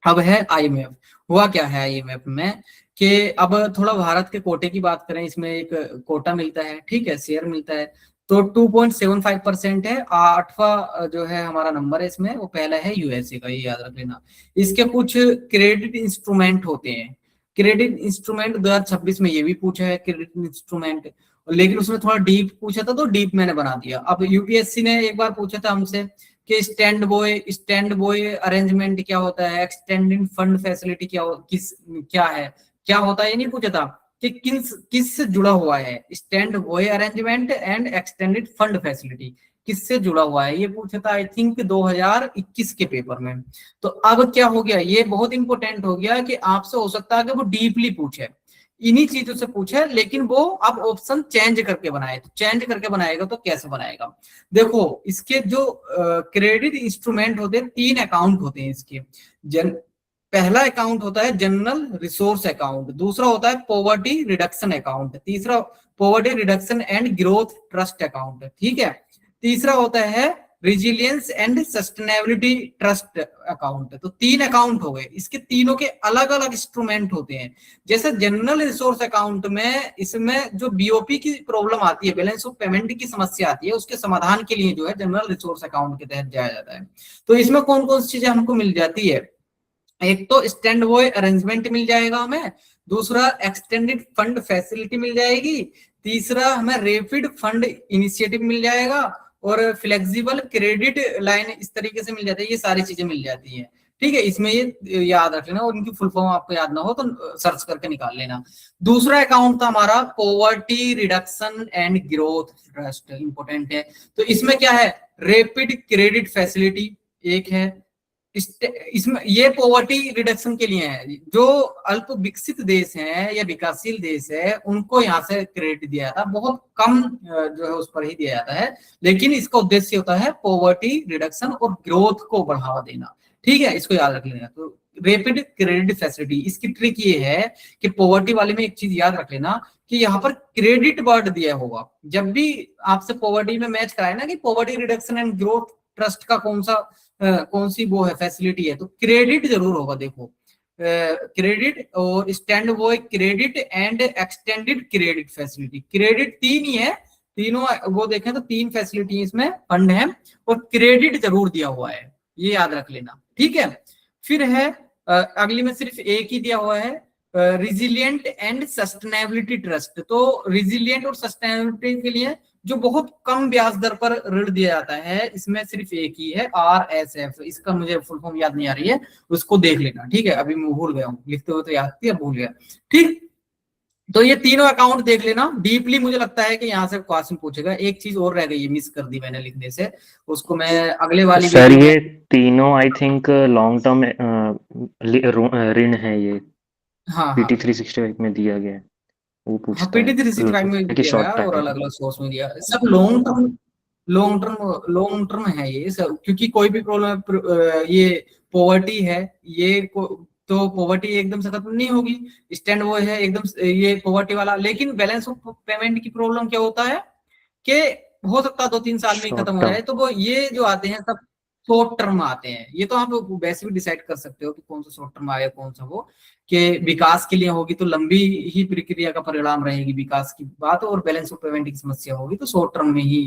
अब है IMF। हुआ क्या है IMF में कि अब थोड़ा भारत के कोटे की बात करें, इसमें एक कोटा मिलता है, ठीक है, शेयर मिलता है। तो 2.75% है। 8वां जो है हमारा नंबर है इसमें, वो पहला है USA का, ये याद रख लेना। इसके कुछ क्रेडिट इंस्ट्रूमेंट होते हैं। क्रेडिट इंस्ट्रूमेंट 2026 में ये भी पूछा है, क्रेडिट इंस्ट्रूमेंट, लेकिन उसमें थोड़ा डीप पूछा था, तो डीप मैंने बना दिया। अब UPSC ने एक बार पूछा था हमसे कि स्टैंड बॉय अरेंजमेंट क्या होता है, एक्सटेंडेड फंड फैसिलिटी क्या है, क्या होता है, ये नहीं पूछा था कि किससे जुड़ा हुआ है stand boy arrangement and extended fund facility, किससे जुड़ा हुआ है, ये पूछा था आई थिंक 2021 के पेपर में। तो अब क्या हो गया, ये बहुत इंपॉर्टेंट हो गया कि आपसे हो सकता है कि वो डीपली पूछे, इन्हीं चीजों से पूछे, लेकिन वो अब ऑप्शन चेंज करके बनाए। तो चेंज करके बनाएगा तो कैसे बनाएगा? देखो, इसके जो क्रेडिट इंस्ट्रूमेंट होते हैं, 3 अकाउंट होते हैं इसके। पहला अकाउंट होता है जनरल रिसोर्स अकाउंट, दूसरा होता है पॉवर्टी रिडक्शन अकाउंट, तीसरा poverty reduction and growth trust account, ठीक है, तीसरा होता है resilience and sustainability trust account. तो 3 अकाउंट हो गए, इसके तीनों के अलग अलग इंस्ट्रूमेंट होते हैं। जैसे जनरल रिसोर्स अकाउंट में, इसमें जो बीओपी की प्रॉब्लम आती है, बैलेंस ऑफ पेमेंट की समस्या आती है, उसके समाधान के लिए जो है जनरल रिसोर्स अकाउंट के तहत जाया जाता है। तो इसमें कौन कौन सी चीजें हमको मिल जाती है? एक तो स्टैंड बाय अरेंजमेंट मिल जाएगा हमें, दूसरा एक्सटेंडेड फंड फैसिलिटी मिल जाएगी, तीसरा हमें रैपिड फंड इनिशिएटिव मिल जाएगा, और फ्लेक्सिबल क्रेडिट लाइन इस तरीके से मिल जाती है। ये सारी चीजें मिल जाती हैं, ठीक है। इसमें ये याद रख लेना, और इनकी फुल फॉर्म आपको याद ना हो तो सर्च करके निकाल लेना। दूसरा अकाउंट था हमारा poverty reduction and growth trust, important है। तो इसमें क्या है? रैपिड क्रेडिट फैसिलिटी एक है, इसमें ये पॉवर्टी रिडक्शन के लिए है। जो अल्प विकसित देश हैं या विकासशील देश है, उनको यहाँ से क्रेडिट दिया जाता है, बहुत कम जो है उस पर ही दिया जाता है, लेकिन इसका उद्देश्य होता है पॉवर्टी रिडक्शन और ग्रोथ को बढ़ावा देना, ठीक है। इसको याद रख लेना। तो रैपिड क्रेडिट फैसिलिटी, इसकी ट्रिक ये है कि पॉवर्टी वाले में एक चीज याद रख लेना कि यहाँ पर क्रेडिट वर्ड दिया होगा। जब भी आपसे पॉवर्टी में मैच कराए ना कि poverty reduction and growth trust का कौन सी वो है फैसिलिटी है, तो क्रेडिट जरूर होगा। देखो क्रेडिट और stand by credit and extended credit facility, credit 3 ही है, तीनों वो देखें तो 3 फैसिलिटी इसमें फंड है, और क्रेडिट जरूर दिया हुआ है, ये याद रख लेना, ठीक है। फिर है अगली में सिर्फ एक ही दिया हुआ है, रिजिलियंट एंड सस्टेनेबिलिटी ट्रस्ट। तो रिजिलियंट और सस्टेनेबिलिटी के लिए जो बहुत कम ब्याज दर पर ऋण दिया जाता है, इसमें सिर्फ एक ही है, RSF। इसका मुझे फुल फॉर्म याद नहीं आ रही है, उसको देख लेना, ठीक है। अभी मैं भूल गया हूँ, लिखते हुए तो याद थी, अब भूल गया, ठीक। तो ये तीनों अकाउंट देख लेना डीपली। मुझे लगता है कि यहाँ से क्वेश्चन पूछेगा। एक चीज और रह गई, मिस कर दी मैंने लिखने से, उसको मैं अगले वाली सर ये तीनों आई थिंक लॉन्ग टर्म ऋण है, ये हाँ PT 365 में दिया गया है, वो पूछता है। PT 365 में कि दिया शॉर्ट है और टाइम अलग अलग सोर्स में दिया है। सब लॉन्ग टर्म है ये सब, क्योंकि कोई भी प्रॉब्लम, ये पॉवर्टी है, ये तो पॉवर्टी एकदम से खत्म नहीं होगी। स्टैंड वो है एकदम ये पॉवर्टी वाला, लेकिन बैलेंस ऑफ पेमेंट की प्रॉब्लम क्या होता है कि हो सकता है 2-3 साल में ही खत्म हो जाए। तो वो ये जो आते हैं सब शॉर्ट टर्म आते हैं। ये तो आप वैसे भी डिसाइड कर सकते हो कि कौन सा शॉर्ट टर्म आएगा, कौन सा वो कि विकास के लिए होगी तो लंबी ही प्रक्रिया का परिणाम रहेगी विकास की बात, और बैलेंस ऑफ पेमेंट की समस्या होगी तो शॉर्ट टर्म में ही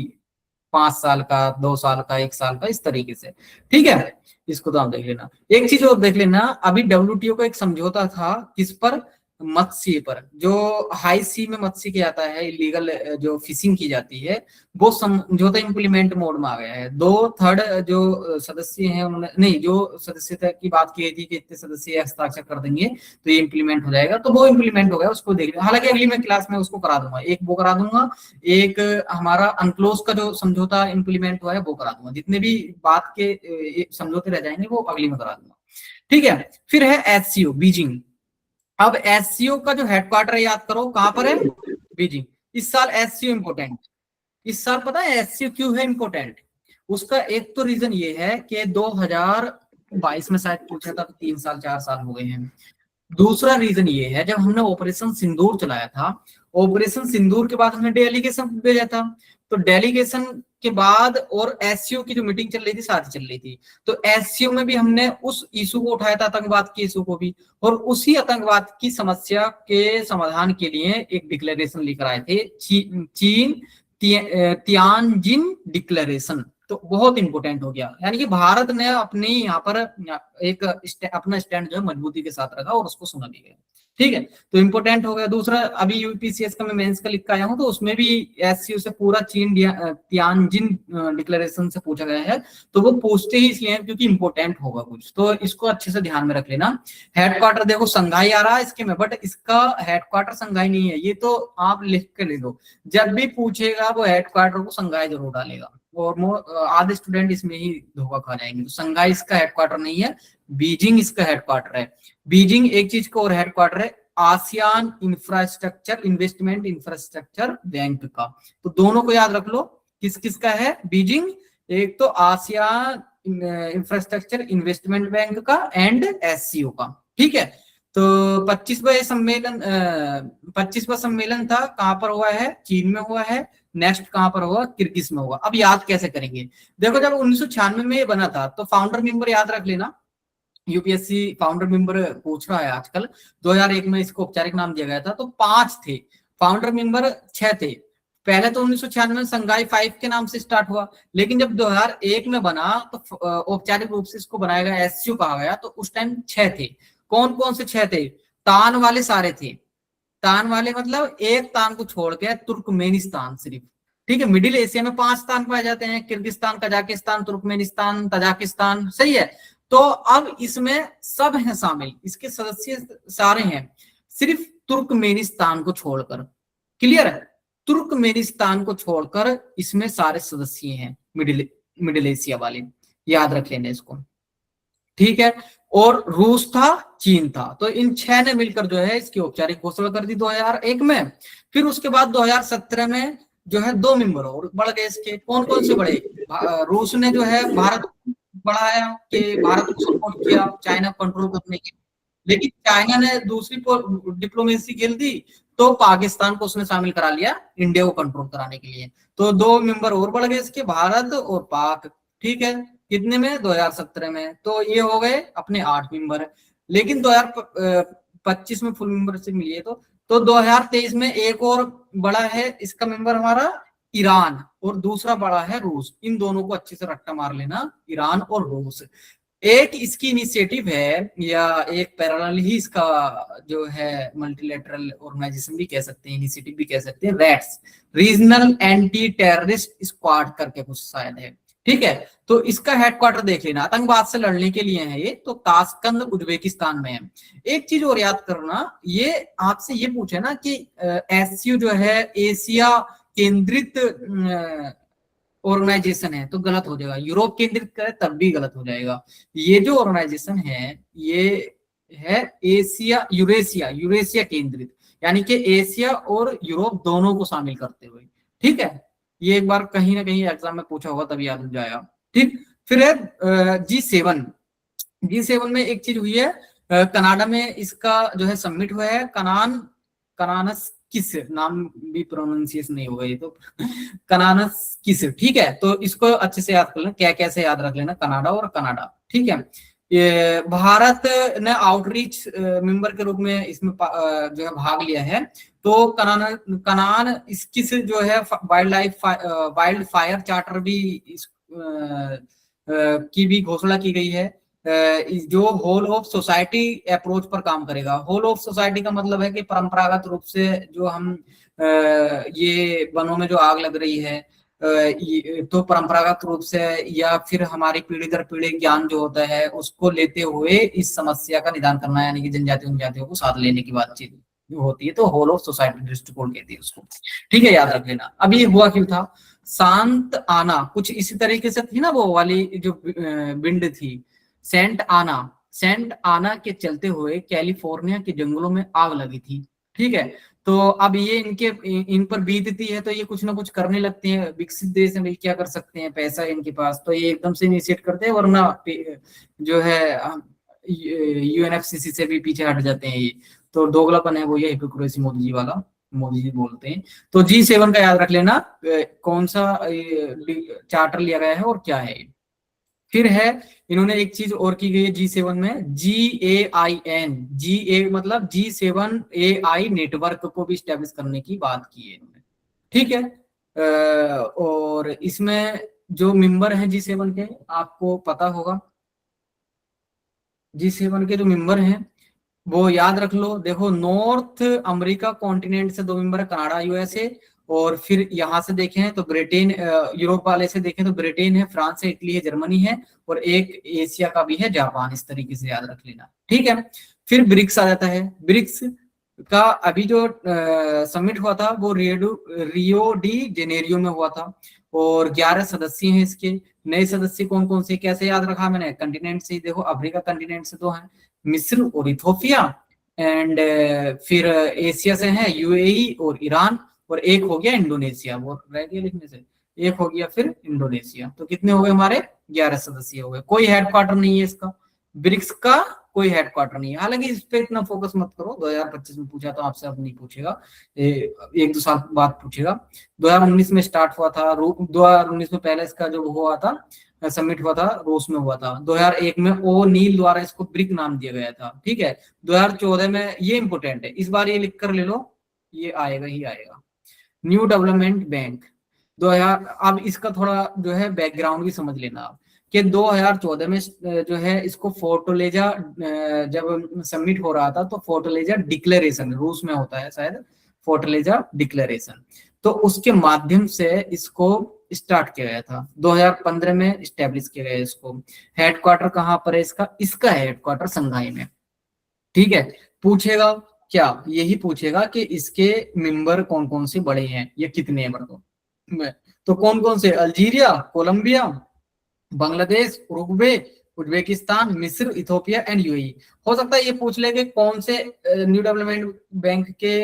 5 साल का, 2 साल का, 1 साल का, इस तरीके से, ठीक है। इसको तो आप देख लेना। एक चीज और देख लेना, अभी WTO का एक समझौता था किस पर? मत्स्य पर। जो हाई सी में मत्स्य किया जाता है, इलीगल जो फिशिंग की जाती है, वो समझौता इंप्लीमेंट मोड में आ गया है। 2/3 जो सदस्य हैं उन्होंने, नहीं, जो सदस्यता की बात की थी कि इतने सदस्य हस्ताक्षर कर देंगे तो ये इंप्लीमेंट हो जाएगा, तो वो इंप्लीमेंट हो गया, उसको देख लेना। हालांकि अगली मैं क्लास में उसको करा दूंगा, एक वो करा दूंगा, एक हमारा अनक्लोज का जो समझौता इंप्लीमेंट हुआ है वो करा दूंगा। जितने भी बात के समझौते रह जाएंगे वो अगली में करा दूंगा, ठीक है। फिर है SCO, बीजिंग। अब SCO का जो हेडक्वार्टर है याद करो कहां पर है? बीजिंग। इस साल SCO इंपोर्टेंट, इस साल पता है SCO क्यों है इंपोर्टेंट? उसका एक तो रीजन ये है कि 2022 में शायद पूछा था, तो 3 साल 4 साल हो गए हैं। दूसरा रीजन ये है, जब हमने ऑपरेशन सिंदूर चलाया था, ऑपरेशन सिंदूर के बाद हमने डेलीगेशन भेजा था, तो डेलीगेशन के बाद और SCO की जो मीटिंग चल रही थी साथ चल रही थी, तो SCO में भी हमने उस इशू को उठाया था, आतंकवाद के इशू को भी, और उसी आतंकवाद की समस्या के समाधान के लिए एक डिक्लेरेशन लेकर आए थे, चीन तियानजिन डिक्लेरेशन। तो बहुत इंपोर्टेंट हो गया, यानी कि भारत ने अपने यहाँ पर एक अपना स्टैंड जो है मजबूती के साथ रखा और उसको सुना दिया, ठीक है। तो इंपोर्टेंट हो गया। दूसरा, अभी UPCS का मैं मेंस का लिख के आया हूँ, तो उसमें भी SCO से पूरा चीन तियानजिन डिक्लेरेशन से पूछा गया है, तो वो पूछते ही इसलिए क्योंकि इंपोर्टेंट होगा कुछ, तो इसको अच्छे से ध्यान में रख लेना। हेडक्वार्टर देखो संघाई आ रहा है इसके में, बट इसका हेडक्वार्टर संघाई नहीं है, ये तो आप लिख के ले लो, जब भी पूछेगा वो हेडक्वार्टर को संघाई जरूर डालेगा, और आधे स्टूडेंट इसमें ही धोखा खा जाएंगे। तो संघाई इसका हेडक्वार्टर नहीं है, बीजिंग इसका हेडक्वार्टर है। बीजिंग एक चीज का और हेडक्वार्टर है, ASEAN infrastructure investment infrastructure bank का। तो दोनों को याद रख लो, किस किस का है बीजिंग, एक तो आसियान इंफ्रास्ट्रक्चर इन्वेस्टमेंट बैंक का एंड SCO का, ठीक है। तो 25वां सम्मेलन था, कहाँ पर हुआ है? चीन में हुआ है। नेक्स्ट कहाँ पर हुआ? किर्गिज में हुआ। अब याद कैसे करेंगे? देखो जब 1996 में ये बना था तो फाउंडर मेंबर याद रख लेना। यूपीएससी फाउंडर मेंबर पूछ रहा है आजकल। 2001 में इसको औपचारिक नाम दिया गया था, तो 5 थे फाउंडर मेंबर, 6 थे। पहले तो 1996 में संघाई 5 के नाम से स्टार्ट हुआ, लेकिन जब 2001 में बना तो औपचारिक रूप से इसको बनाया गया, एससीओ कहा गया। तो उस टाइम 6 थे। कौन कौन से 6 थे? तान वाले सारे थे। तान वाले मतलब एक तान को छोड़ के तुर्कमेनिस्तान सिर्फ, ठीक है। मिडिल एशिया में 5 तान पाए जाते हैं, किर्गिस्तान, कजाकिस्तान, तुर्कमेनिस्तान, तजाकिस्तान, सही है। तो अब इसमें सब हैं शामिल, इसके सदस्य सारे हैं, सिर्फ तुर्कमेनिस्तान को छोड़कर। क्लियर है? तुर्कमेनिस्तान को छोड़कर इसमें सारे सदस्य हैं मिडिल एशिया वाले, याद रख लेना इसको, ठीक है। और रूस था, चीन था। तो इन 6 ने मिलकर जो है इसकी औपचारिक घोषणा कर दी 2001 में। फिर उसके बाद 2017 में जो है 2 मेंबर और बढ़ गए इसके। कौन कौन से बढ़े? रूस ने जो है भारत बढ़ाया कि भारत को सपोर्ट किया चाइना कंट्रोल करने के, लेकिन चाइना ने दूसरी डिप्लोमेसी खेल दी तो पाकिस्तान को उसने शामिल करा लिया इंडिया को कंट्रोल कराने के लिए। तो 2 मेंबर और बढ़ गए इसके, भारत और पाक, ठीक है। कितने में? 2017 में। तो ये हो गए अपने 8 मेंबर। लेकिन 2025 में फुल मेंबरशिप मिली है। तो 2023 में एक और बड़ा है इसका मेंबर हमारा ईरान, और दूसरा बड़ा है रूस। इन दोनों को अच्छे से रट्टा मार लेना, ईरान और रूस। एक इसकी इनिशिएटिव है, या एक पैरेलल ही इसका जो है मल्टीलेटरल ऑर्गेनाइजेशन भी कह सकते हैं, इनिशिएटिव भी कह सकते हैं, rats, regional anti terrorist squad करके कुछ शायद है, ठीक है। तो इसका हेडक्वार्टर देख लेना, आतंकवाद से लड़ने के लिए है ये। तो ताशकंद उज्बेकिस्तान में है। एक चीज और याद करना, ये आपसे ये पूछे ना कि एससीओ जो है एशिया केंद्रित ऑर्गेनाइजेशन है, तो गलत हो जाएगा। यूरोप केंद्रित करे तब भी गलत हो जाएगा। ये जो ऑर्गेनाइजेशन है ये है यूरेशिया केंद्रित, यानी कि एशिया और यूरोप दोनों को शामिल करते हुए, ठीक है। ये एक बार कहीं ना कहीं एग्जाम में पूछा होगा तभी याद हो जाएगा, ठीक। फिर है G7 में एक चीज हुई है, कनाडा में इसका जो है सबमिट हुआ है। कनानस किस नाम भी प्रोनाउंसिएशन नहीं होगा ये तो कनानस किस, ठीक है। तो इसको अच्छे से याद कर लेना, क्या कैसे याद रख लेना, कनाडा और कनाडा, ठीक है। ये भारत ने आउटरीच मेंबर के रूप में इसमें जो है भाग लिया है। तो कनान किस जो है वाइल्ड फायर चार्टर भी की भी घोषणा की गई है, जो होल ऑफ सोसाइटी अप्रोच पर काम करेगा। होल ऑफ सोसाइटी का मतलब है कि परंपरागत रूप से जो हम ये वनों में जो आग लग रही है, तो परंपरागत रूप से या फिर हमारी पीढ़ी दर पीढ़ी ज्ञान जो होता है उसको लेते हुए इस समस्या का निदान करना, यानी कि जनजातियों को साथ लेने की बातचीत होती है। तो होल ऑफ सोसाइटी दृष्टिकोण कहती है उसको, ठीक है, याद रख लेना। अब ये हुआ क्यों था? शांत आना कुछ इसी तरीके से थी ना, वो वाली जो विंड थी, सेंट आना के चलते हुए कैलिफोर्निया के जंगलों में आग लगी थी, ठीक है। तो अब ये इन पर बीतती है तो ये कुछ ना कुछ करने लगते हैं। विकसित देश में क्या कर सकते हैं, पैसा है इनके पास, तो ये एकदम से इनिशिएट करते हैं, वरना जो है यूएनएफसीसी से भी पीछे हट जाते हैं। ये तो दोगलापन है, वो ये हिपोक्रेसी मोदी जी वाला, मोदी जी बोलते हैं। तो G7 का याद रख लेना, कौन सा चार्टर लिया गया है और क्या है। फिर है इन्होंने एक चीज और की गई है G7 में, GAIN मतलब G7AI नेटवर्क को भी स्टैब्लिश करने की बात की है इन्होंने, ठीक है। और इसमें जो मेंबर हैं G7 के, आपको पता होगा G7 के जो मेंबर हैं वो याद रख लो। देखो, नॉर्थ अमेरिका कॉन्टिनेंट से 2 मेंबर है, कनाडा, यूएसए। और फिर यहाँ से देखें तो ब्रिटेन, यूरोप वाले से देखें तो ब्रिटेन है, फ्रांस है, इटली है, जर्मनी है, और एक एशिया का भी है, जापान। इस तरीके से याद रख लेना, ठीक है। फिर ब्रिक्स आ जाता है। ब्रिक्स का अभी जो समिट हुआ था वो रियो डी जेनेरियो में हुआ था, और 11 सदस्य हैं इसके। नए सदस्य कौन कौन से, कैसे याद रखा मैंने? कंटिनेंट से देखो, अफ्रीका कंटिनेंट से 2 हैं, मिस्र और इथोपिया, एंड फिर एशिया से है यूएई और ईरान, और एक हो गया इंडोनेशिया, वो रह गया लिखने से, एक हो गया फिर इंडोनेशिया। तो कितने हो गए हमारे? 11 सदस्य हो गए। कोई हेडक्वार्टर नहीं है इसका, ब्रिक्स का कोई हेडक्वार्टर नहीं है। हालांकि इस पे इतना फोकस मत करो, 2025 में पूछा तो आपसे अब नहीं पूछेगा, एक दो साल बाद पूछेगा। 2019 में स्टार्ट हुआ था, 2019 में पहले इसका जो हुआ था सबमिट हुआ था, रूस में हुआ था। 2001 में ओ नील द्वारा इसको ब्रिक नाम दिया गया था, ठीक है। 2014 में, ये इंपोर्टेंट है, इस बार ये लिख कर ले लो, ये आएगा ही आएगा, न्यू डेवलपमेंट बैंक 2000। अब इसका थोड़ा जो है बैकग्राउंड भी समझ लेना आप, कि 2014 में जो है इसको फोर्टलेजा जब सबमिट हो रहा था तो फोर्टलेजा डिक्लेरेशन रूस में होता है शायद, फोर्टलेजा डिक्लेरेशन, तो उसके माध्यम से इसको स्टार्ट किया गया था। 2015 में स्टैब्लिश किया गया इसको। हेडक्वार्टर कहाँ पर है इसका हेडक्वार्टर संघाई में, ठीक है। पूछेगा क्या, यही पूछेगा कि इसके मेंबर कौन कौन से बड़े हैं, ये कितने हैं, तो कौन कौन से, Algeria, Colombia, Bangladesh, Uruguay, Uzbekistan, मिस्र, इथोपिया एंड यूएई। हो सकता है ये पूछ ले कि कौन से न्यू डेवलपमेंट बैंक के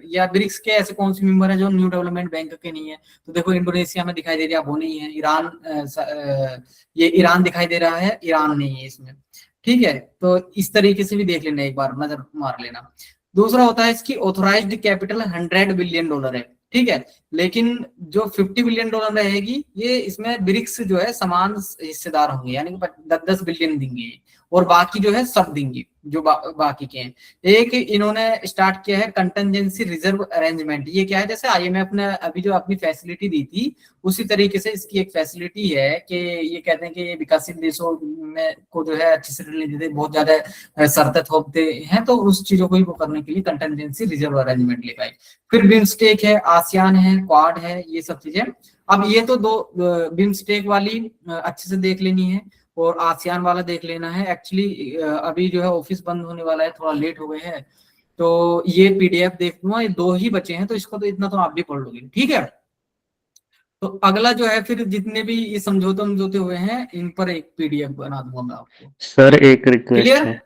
या ब्रिक्स के ऐसे कौन से मेंबर है जो न्यू डेवलपमेंट बैंक के नहीं है। तो देखो इंडोनेशिया में दिखाई दे रहा है, वो नहीं है। ईरान, ये ईरान दिखाई दे रहा है, ईरान नहीं है इसमें, ठीक है। तो इस तरीके से भी देख लेना, एक बार नजर मार लेना। दूसरा होता है इसकी ऑथोराइज्ड कैपिटल $100 बिलियन है, ठीक है। लेकिन जो $50 बिलियन रहेगी, ये इसमें ब्रिक्स जो है समान हिस्सेदार होंगे, यानी कि 10-10 बिलियन देंगे, और बाकी जो है सब देंगे जो बाकी के हैं। एक इन्होंने स्टार्ट किया है कंटिजेंसी रिजर्व अरेंजमेंट। ये क्या है, जैसे IMF ने अभी जो अपनी फैसिलिटी दी थी उसी तरीके से इसकी एक फैसिलिटी है कि ये कहते हैं कि ये विकसित देशों में को जो है अच्छे से ऋण देते, बहुत ज्यादा शर्तें थोपते हैं, तो उस चीजों को ही वो करने के लिए कंटिजेंसी रिजर्व अरेंजमेंट लेकर आए। फिर बिम्स्टेक है, आसियान है, क्वाड है, ये सब चीजें। अब ये तो दो बिम्स्टेक वाली अच्छे से देख लेनी है, और आसियान वाला देख लेना है। एक्चुअली अभी जो है ऑफिस बंद होने वाला है, थोड़ा लेट हो गए हैं, तो ये PDF देख लूंगा, ये 2 ही बचे हैं, तो इसको तो इतना तो आप भी पढ़ लोगे, ठीक है। तो अगला जो है फिर जितने भी ये समझौते हुए हैं, इन पर एक PDF बना दूंगा मैं आपको। सर एक रिक्वेस्ट Clear? है,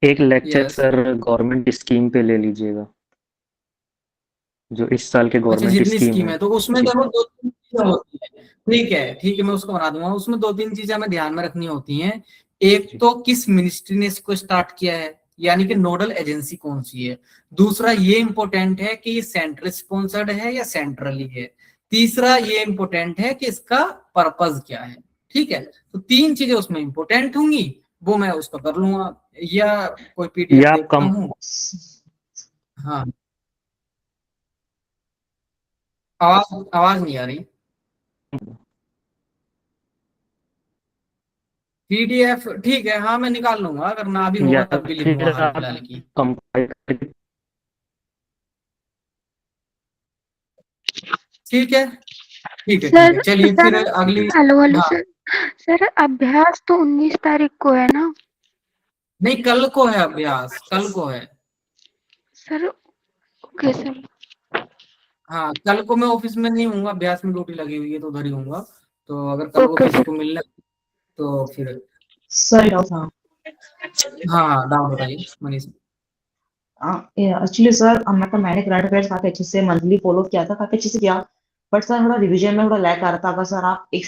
एक lecture Yes. Sir government scheme पे ले लीजिएगा, जो इस साल के अच्छा, गवर्नमेंट जितनी स्कीम स्कीम है। है तो उसमें जी। देखो 2-3 चीजें होती है, ठीक है, मैं उसको बना दूंगा। उसमें 2-3 चीजें हमें ध्यान में रखनी होती हैं। एक तो किस मिनिस्ट्री ने इसको स्टार्ट किया है, यानी कि नोडल एजेंसी कौन सी है। दूसरा ये इंपॉर्टेंट है कि ये सेंट्रल स्पॉन्सर्ड है या सेंट्रली है। तीसरा ये इंपॉर्टेंट है कि इसका पर्पस क्या है, ठीक है। तो 3 चीजें उसमें इंपॉर्टेंट होंगी, वो मैं उसको कर लूंगा, या कोई PDF या देखता कम हूँ। हाँ, आवाज नहीं आ रही। PDF ठीक है, हाँ मैं निकाल लूंगा, अगर ना भी होगा या तब भी फिर लिखूंगा हाल आप फिलहाल की। कंपाइल करके ठीक है, सर चलिए फिर अगली। हेलो हेलो हाँ, सर। सर अभ्यास तो 19 तारीख को है ना? नहीं कल को है अभ्यास, कल को है। Sir okay sir. हाँ, कल को मैं ऑफिस में नहीं हूँ, अभ्यास में ड्यूटी लगी हुई है तो उधर ही हूँगा। तो अगर कल को ओके किसी सर। को मिलना तो फिर। सर डाउट था। हाँ, डाउट बताइए मनीष। एक्चुअली सर मैंने करंट अफेयर्स काफी अच्छे से मंथली फॉलो किया था, काफी अच्छे से किया, बट सर थोड़ा रिवीजन में थोड़ा लैग आ रहा था। अगर सर आप एक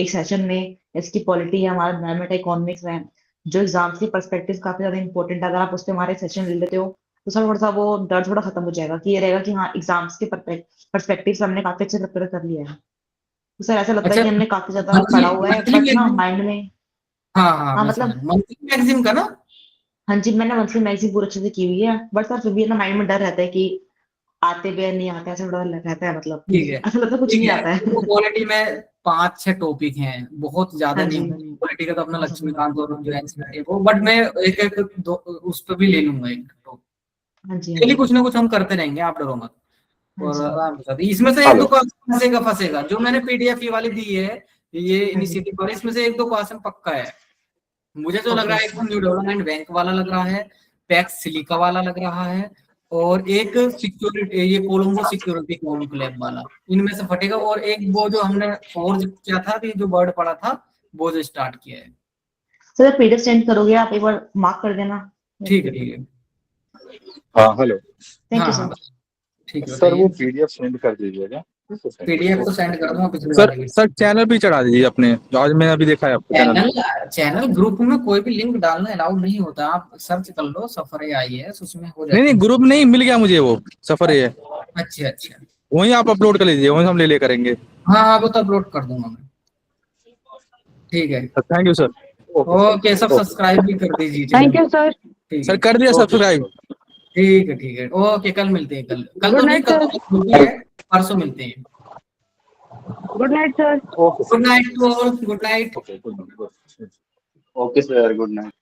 सेशन में इसकी पॉलिटी है, हमारा एनवायरमेंट इकोनॉमिक्स है, जो एग्जाम्स की पर्सपेक्टिव काफी ज्यादा इंपॉर्टेंट है, अगर आप उससे हमारे सेशन ले लेते हो तो सर थोड़ा सा वो डर थोड़ा खत्म हो जाएगा, कि ये रहेगा कि हाँ एग्जाम्स के पर्सपेक्टिव हमने काफी अच्छे से प्रिपेयर कर लिया है। तो सर ऐसा लगता है कि हमने काफी ज्यादा पढ़ा हुआ है, बट ना माइंड में। हाँ, हाँ मतलब मंथली मैगजीन का ना। हाँ जी, मैंने मंथली मैगजीन पूरी अच्छे से की हुई है, बट सर फिर भी ना माइंड में डर रहता है कि आते भी नहीं आते, ऐसा थोड़ा रहता है, मतलब ठीक है, ऐसा लगता है कुछ नहीं आता है। क्वालिटी में 5-6 टॉपिक हैं, बहुत ज्यादा हाँ नहीं जी। है। क्वालिटी का तो अपना लक्ष्मीकांत और जो है वो, बट मैं एक उस पर भी ले लूंगा एक टॉपिक। हाँ जी। चलिए कुछ ना कुछ हम करते रहेंगे, आप डरो मत। हाँ और जी। आराम के साथ इसमें से 1-2 क्वेश्चन फंसेगा। जो मैंने PDF ये वाली दी है, ये इनिशिएटिव वाली, इसमें से 1-2 क्वेश्चन पक्का है। मुझे जो लग रहा है, एक न्यू डेवलपमेंट बैंक वाला लग रहा है, पैक्स सिलिका वाला लग रहा है, और एक सिक्योरिटी, ये कोलंबो सिक्योरिटी कॉन्क्लेव वाला, इनमें से फटेगा। और एक वो जो हमने फोर्ज किया था, कि जो वर्ड पढ़ा था, वो जो स्टार्ट किया है। सर PDF सेंड करोगे आप, एक बार मार्क कर देना। ठीक है। हाँ हेलो, थैंक यू हाँ, सर। ठीक है, सर वो बताइए। PDF सेंड कर दीजिएगा। पीडीएफ तो सेंड कर दूंगा पिछले सर वाले की। सर चैनल भी चढ़ा दीजिए अपने, जो आज मैंने अभी देखा है आपका चैनल। चैनल ग्रुप में कोई भी लिंक डालना अलाउड नहीं होता, आप सर्च कर लो सफर AIS, उसमें हो जाएगा। नहीं ग्रुप नहीं, मिल गया मुझे वो सफर ये, अच्छा अच्छा, वहीं आप अपलोड कर लीजिए, वहीं हम ले करेंगे। हाँ वो तो अपलोड कर दूंगा मैं। ठीक है, थैंक यू सर। ओके, सब सब्सक्राइब भी कर दीजिए। Thank you sir. ठीक सर है, कर दिया सब्सक्राइब। ठीक है, ओके, कल मिलते हैं। कल Good तो नहीं, night, कल sir. तो छुट्टी है, परसों मिलते हैं। Good night sir. Good night to all, good night. Okay sir, good night.